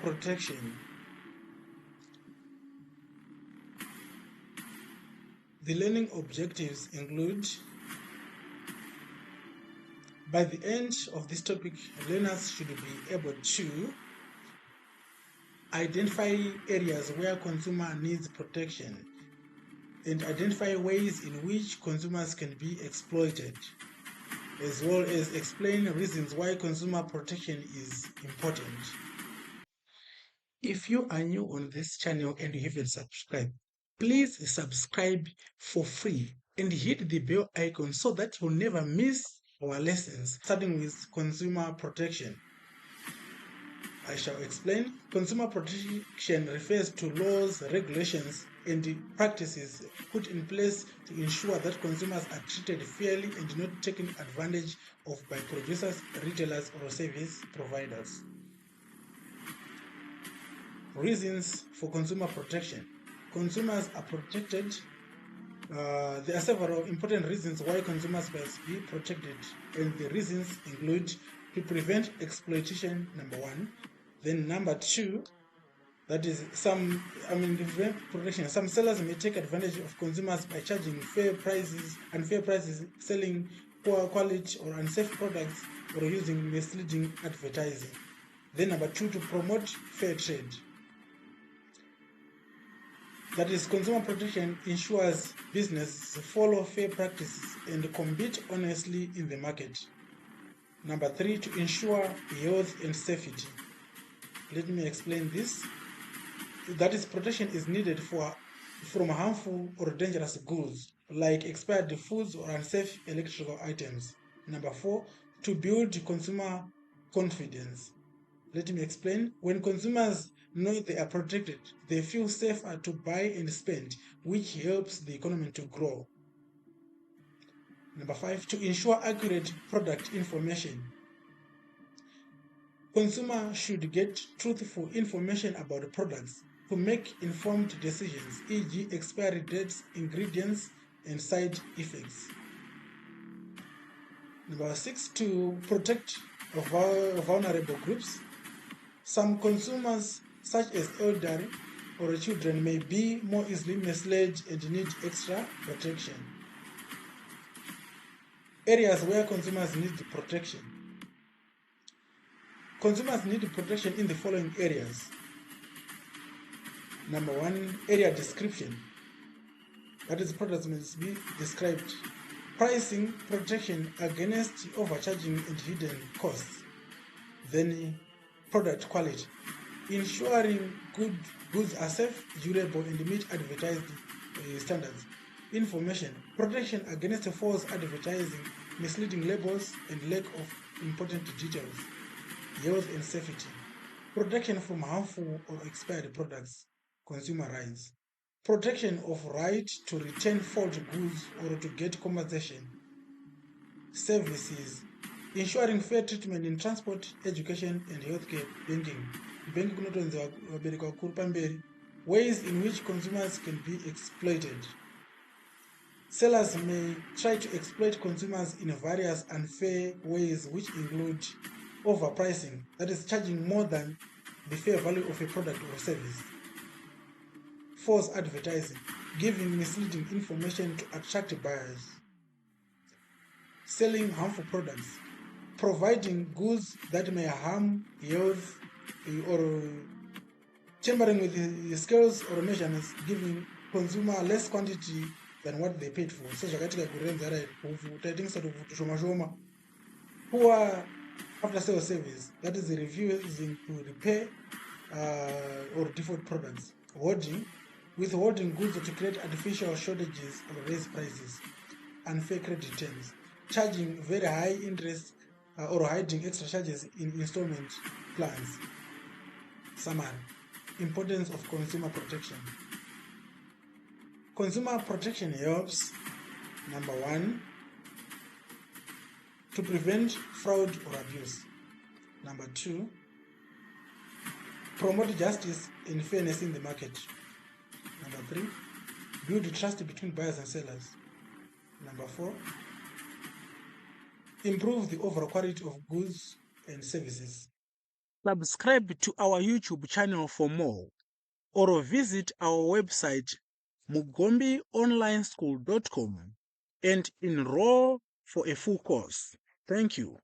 protection. The learning objectives include: by the end of this topic, learners should be able to identify areas where consumer needs protection and identify ways in which consumers can be exploited, as well as explain reasons why consumer protection is important. If you are new on this channel and you haven't subscribed, please subscribe for free and hit the bell icon so that you'll never miss our lessons, starting with consumer protection. I shall explain. Consumer protection refers to laws, regulations, and practices put in place to ensure that consumers are treated fairly and not taken advantage of by producers, retailers, or service providers. Reasons for consumer protection. Consumers are protected. There are several important reasons why consumers must be protected, and the reasons include: to prevent exploitation, number one. Then number two, that is prevent protection. Some sellers may take advantage of consumers by charging unfair prices, selling poor quality or unsafe products, or using misleading advertising. Then number two, to promote fair trade. That is, consumer protection ensures businesses follow fair practices and compete honestly in the market. Number three, to ensure health and safety. Let me explain this. That is, protection is needed from harmful or dangerous goods like expired foods or unsafe electrical items. Number four, to build consumer confidence. Let me explain. When consumers know they are protected, they feel safer to buy and spend, which helps the economy to grow. Number five, to ensure accurate product information. Consumers should get truthful information about products to make informed decisions, e.g., expiry dates, ingredients, and side effects. Number six, to protect vulnerable groups. Some consumers, such as elderly or children, may be more easily misled and need extra protection. Areas where consumers need protection. Consumers need protection in the following areas. Number one, area description. That is, products must be described. Pricing protection against overcharging and hidden costs. Then product quality. Ensuring goods are safe, durable, and meet advertised standards. Information. Protection against false advertising, misleading labels, and lack of important details. Health and safety. Protection from harmful or expired products. Consumer rights. Protection of right to return faulty goods or to get compensation. Services. Ensuring fair treatment in transport, education, and healthcare. Banking. Ways in which consumers can be exploited. Sellers may try to exploit consumers in various unfair ways, which include overpricing, that is, charging more than the fair value of a product or service. False advertising, giving misleading information to attract buyers. Selling harmful products, providing goods that may harm health, or tampering with the scales or measurements, giving consumer less quantity than what they paid for. So poor after sales service, that is, refusing to repair or default products. Hoarding, withholding goods to create artificial shortages or raise prices. Unfair credit terms, charging very high interest or hiding extra charges in installment plans. Summary. Importance of consumer protection. Consumer protection helps, number one, to prevent fraud or abuse. Number two, promote justice and fairness in the market. Number three, build trust between buyers and sellers. Number four, improve the overall quality of goods and services. Subscribe to our YouTube channel for more, or visit our website mugombionlineschool.com and enroll for a full course. Thank you.